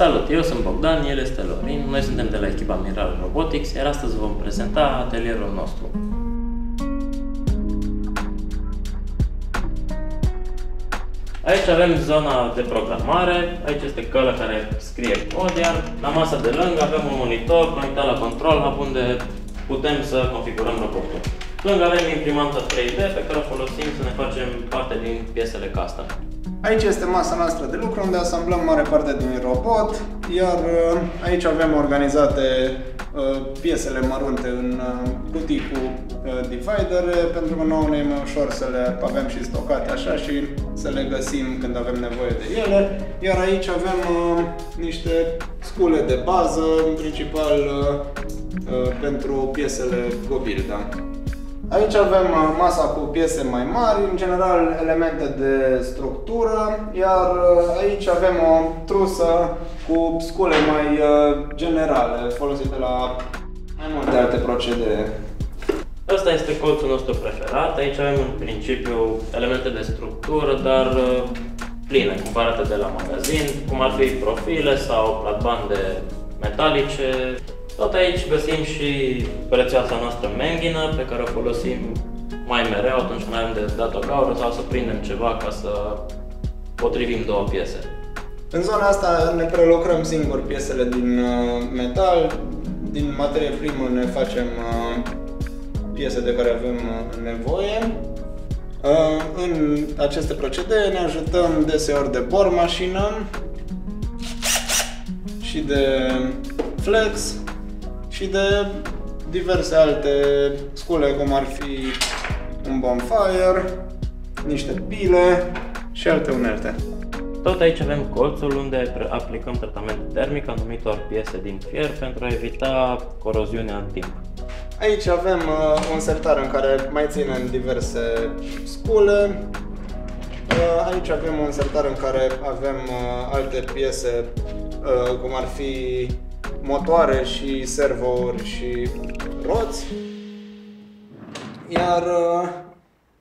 Salut, eu sunt Bogdan, el este Lorin, noi suntem de la echipa Miral Robotics, iar astăzi vom prezenta atelierul nostru. Aici avem zona de programare, aici este căla care scrie cod, iar la masa de lângă avem un monitor conectat la control hub unde putem să configurăm robotul. Lângă avem imprimanta 3D pe care o folosim să ne facem parte din piesele custom. Aici este masa noastră de lucru unde asamblăm mare parte din robot, iar aici avem organizate piesele mărunte în cutii cu dividere, pentru că nouă ne e mai ușor să le avem și stocate așa și să le găsim când avem nevoie de ele. Iar aici avem niște scule de bază, în principal pentru piesele GoBuild. Aici avem masa cu piese mai mari, în general elemente de structură, iar aici avem o trusă cu scule mai generale, folosite la mai multe alte procedee. Ăsta este colțul nostru preferat. Aici avem în principiu elemente de structură, dar pline, cumpărate de la magazin, cum ar fi profile sau platbande metalice. Tot aici găsim și prețioasa noastră menghină, pe care o folosim mai mereu atunci când avem de dat o gaură sau să prindem ceva ca să potrivim două piese. În zona asta ne prelucrăm singur piesele din metal, din materie primă ne facem piese de care avem nevoie. În aceste procedee ne ajutăm deseori de bormașină și de flex și de diverse alte scule, cum ar fi un bonfire, niște pile și alte unelte. Tot aici avem colțul unde aplicăm tratament termic anumitor piese din fier pentru a evita coroziunea în timp. Aici avem un sertar în care mai ținem diverse scule. Aici avem un sertar în care avem alte piese, cum ar fi motoare și servouri și roți. Iar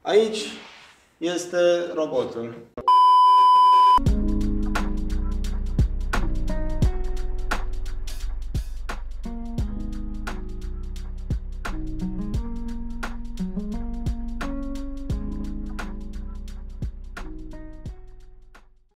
aici este robotul.